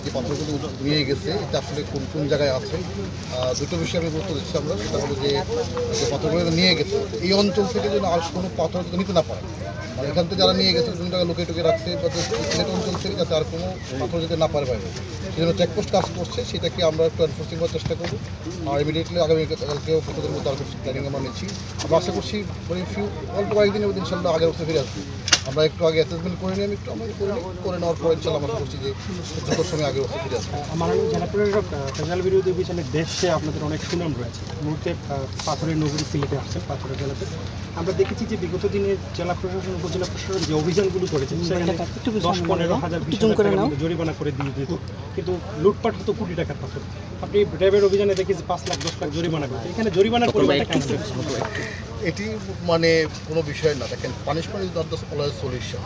যে পাথরগুলো নিয়ে গেছে এটা আসলে কোন কোন জায়গায় আছে। দুটো বিষয়ে আমি গুরুত্ব দিচ্ছি আমরা, সেটা হলো যে পাথরগুলো নিয়ে গেছে এই অঞ্চল থেকে যেন আর কোনো পাথর নিতে না পারে, মানে এখান থেকে যারা নিয়ে গেছে বিভিন্ন জায়গায় লুকিয়ে টুকিয়ে রাখছে বা সিলেট অঞ্চল থেকে যাতে আর কোনো পাথর যেতে না পারে বাইরে, সেই জন্য চেকপোস্ট কাজ করছে, সেটাকে আমরা একটু এনফোর্সিং করার চেষ্টা করবো। আর ইমিডিয়েটলি আগামীকালকেও কতদের মধ্যে আরও প্ল্যানিং আমরা নিচ্ছি। আমরা আশা করছি অল্প কয়েকদিনের মধ্যে ইনশাল্লাহ আগের বছর ফিরে আসবো। আমরা একটু আগে অ্যাসেসমেন্ট করে নিই, আমি একটু আমরা করে নেওয়ার পর ইনশাল্লাহ আমরা করছি যে যত সময় আগের বছর ফিরে আসবো। মাননীয় জেলা প্রশাসক ফেজাল বিরোধী অভিযানের দেশে আপনাদের অনেক সুনাম রয়েছে। মুহূর্তে পাথরের নগরী সিলেটে আসছেন, পাথরের জেলাতে আমরা দেখেছি যে বিগত দিনে জেলা প্রশাসন উপজেলা প্রশাসন যে অভিযানগুলো করেছে সেখানে 10-15,000 জরিমানা করে দিয়ে দিত, কিন্তু লুটপাট হতো কোটি টাকার পাথর। আপনি র্যাবের অভিযানে দেখেছি 5 লাখ 10 লাখ জরিমানা করতে, এখানে জরিমানার পরিমাণটা কেমন? এটি মানে কোনো বিষয় না। দেখেন, punishment is not the always solution,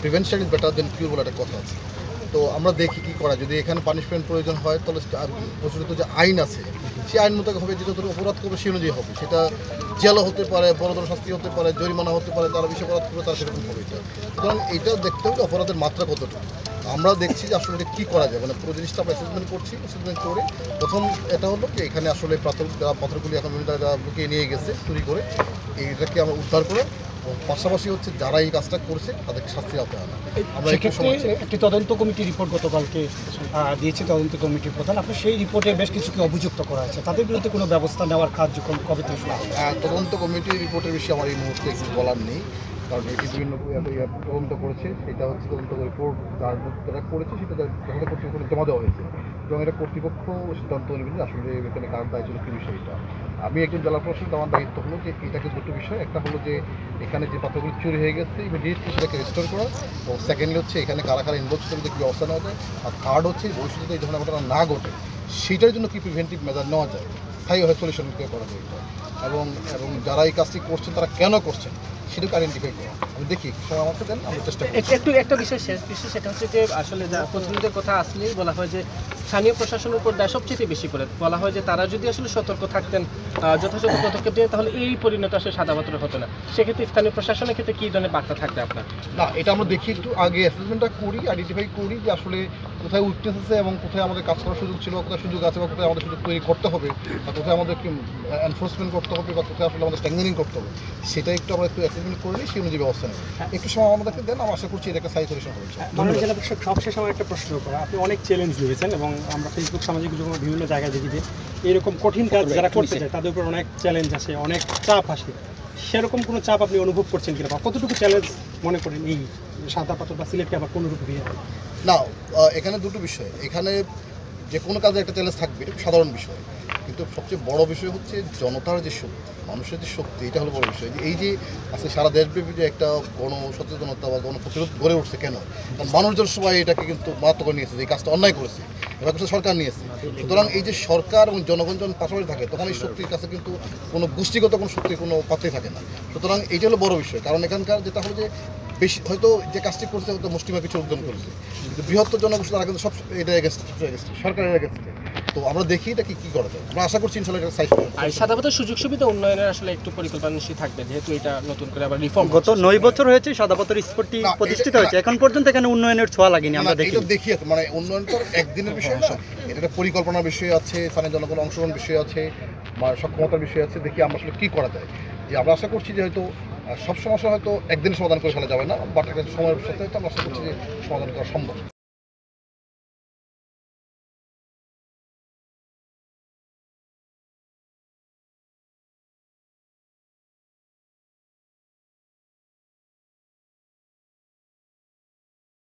prevention is better than cure বলে একটা কথা আছে। তো আমরা দেখি কী করা, যদি এখানে পানিশমেন্ট প্রয়োজন হয় তাহলে প্রচলিত যে আইন আছে সেই আইন মোতাবেক হবে, যেটা ধরো অপরাধ করবে সেই অনুযায়ী হবে, সেটা জেলও হতে পারে, বড় ধরনের শাস্তি হতে পারে, জরিমানা হতে পারে, তারা বেশি অপরাধ করবে তারা সেরকম হবে। সুতরাং এইটা দেখতে হবে অপরাধের মাত্রা কতটুকু। আমরা দেখছি যে আসলে এটা কী করা যায়, মানে পুরো জিনিসটা আমরা অ্যাসেসমেন্ট করছি। অ্যাসেসমেন্ট করে প্রথম এটা হলো যে এখানে আসলে পাথরগুলি এখন বিভিন্ন জায়গায় লুকিয়ে নিয়ে গেছে চুরি করে, এইটাকে আমরা উদ্ধার করে, পাশাপাশি হচ্ছে যারা এই কাজটা করছে তাদেরকে শাস্তি আওতায় আনা। আমরা একটি তদন্ত কমিটি রিপোর্ট গতকালকে দিয়েছে তদন্ত কমিটির প্রধান, আপনার সেই রিপোর্টে বেশ কিছুকে অভিযুক্ত করা আছে, তাদের বিরুদ্ধে কোনো ব্যবস্থা নেওয়ার কার্যক্রম কবে থেকে শুরু হবে? তদন্ত কমিটির রিপোর্টের বিষয়ে আমার এই মুহূর্তে কিছু বলার নেই, কারণ এটি বিভিন্ন তদন্ত করেছে, সেটা হচ্ছে তদন্ত রিপোর্ট যারা করেছে সেটা তদন্ত কর্তৃপক্ষ জমা দেওয়া হয়েছে এবং এটা কর্তৃপক্ষ সিদ্ধান্ত নেবে যে আসলে এখানে কারণ দায়িত্ব কী বিষয়টা। আমি একজন জেলা প্রশাসক, আমার দায়িত্ব হলো যে এটাকে দুটো বিষয়, একটা হলো যে এখানে যে পাথরগুলি চুরি হয়ে গেছে ইমিডিয়েটলি সেটাকে রেস্টোর করা, এবং সেকেন্ডলি হচ্ছে এখানে কারা কারা ইনভলভ ছিল কী ব্যবস্থা নেওয়া যায়, আর থার্ড হচ্ছে ভবিষ্যতে এই ধরনের ঘটনা না ঘটে সেটার জন্য কী প্রিভেন্টিভ মেজার নেওয়া যায়, স্থায়ীভাবে সলিউশন করা যায় এটা, এবং যারা এই কাজটি করছেন তারা কেন করছেন সেটাকে আইডেন্টিফাই করা। আমি দেখি সময় আমাকে দেন, আমরা চেষ্টা করি। একটা বিষয় শেষ বিষয়, সেটা হচ্ছে যে আসলে প্রতিনিধিদের কথা আসলেই বলা হয় যে স্থানীয় প্রশাসনের উপর দায় সবচেয়ে বেশি করে বলা হয় যে তারা যদি আসলে সতর্ক থাকতেন, যথাযথ পদক্ষেপ নিয়ে, তাহলে এই পরিণত আসলে সাদা পাথরে হতো না। সেক্ষেত্রে স্থানীয় প্রশাসনের ক্ষেত্রে কী ধরনের বার্তা থাকবে আপনার? না, এটা আমরা দেখি একটু আগে অ্যাসেসমেন্টটা করি, আইডেন্টিফাই করি যে আসলে কোথায় উইকনেস আছে এবং কোথায় আমাদের কাজ করার সুযোগ ছিল, কোথায় সুযোগ আছে বা কোথায় আমাদের সুযোগ তৈরি করতে হবে, বা কোথায় আমাদেরকে এনফোর্সমেন্ট করতে হবে, বা কোথায় আসলে আমাদের স্ট্রেংথেনিং করতে হবে, সেটা একটু অ্যাসেসমেন্ট করে নিই, সেই অনুযায়ী ব্যবস্থা নেব। একটু সময় আমাদেরকে দেন, আমরা আশা করছি এটা একটা স্থায়ী সলিউশন হবে। জেলা প্রশাসক, সবশেষ আমার একটা প্রশ্ন করা, আপনি অনেক চ্যালেঞ্জ নিয়েছেন এবং আমরা ফেসবুক সামাজিক যোগাযোগ বিভিন্ন জায়গায় দেখি যে এরকম কঠিন কাজ যারা করতে চায় তাদের উপর অনেক চ্যালেঞ্জ আসে, অনেক চাপ আসে, সেরকম কোনো চাপ আপনি অনুভব করছেন কিনা, বা কতটুকু চ্যালেঞ্জ মনে করেন এই সাদা পাথর বা সিলেটকে আবার কোনোরূপ দিয়ে? না, এখানে দুটো বিষয়, এখানে যে কোনো কাজে একটা চ্যালেঞ্জ থাকবে, এটা সাধারণ বিষয়, কিন্তু সবচেয়ে বড় বিষয় হচ্ছে জনতার যে শক্তি, মানুষের যে শক্তি, এটা হলো বড় বিষয়। এই যে আজকে সারা দেশব্যাপী যে একটা গণ সচেতনতা বা গণপ্রতিরোধ গড়ে উঠছে, কেন? কারণ মানুষজন সবাই এটাকে কিন্তু মারাত্মক করে নিয়েছে, এই কাজটা অন্যায় করেছে, এবার কিন্তু সরকার নিয়েছে। সুতরাং এই যে সরকার এবং জনগণ যখন পাশাপাশি থাকে তখন এই শক্তির কাছে কিন্তু কোনো গোষ্ঠীগত কোনো শক্তির কোনো পাত্রই থাকে না। সুতরাং এইটা হলো বড় বিষয়, কারণ এখানকার যেটা হলো যে বেশি হয়তো যে কাজটি করছে হয়তো মুষ্টিমা কিছু অর্জন করেছে, কিন্তু বৃহত্তর জনগোষ্ঠী তারা কিন্তু সব এটা সরকারের এগেনস্টে। তো আমরা দেখি এটা কি করা যায়, আমরা আশা করছি ইনশাআল্লাহ এটা সাইজ হবে। আর সাদা পাথর সুযোগ সুবিধা উন্নয়নের আসলে একটু পরিকল্পনা নিশ্চয়ই থাকবে, যেহেতু এটা নতুন করে আবার রিফর্ম। গত 9 বছর হয়েছে সাদা পাথর স্পটটি প্রতিষ্ঠিত হয়েছে, এখন পর্যন্ত এখানে উন্নয়নের ছোঁয়া লাগেনি। আমরা দেখি মানে উন্নয়ন তো একদিনের বিষয় না, এটা একটা পরিকল্পনার বিষয় আছে, স্থানীয় জনগণ অংশগ্রহণ বিষয় আছে, সক্ষমতার বিষয় আছে। দেখি আমরা আসলে কী করা যায়, যে আমরা আশা করছি যে হয়তো সব সমস্যা হয়তো একদিন সমাধান করে ফেলা যাবে না, বাট একটা সময়ের সাথে হয়তো আমরা আশা করছি যে সমাধান করা সম্ভব।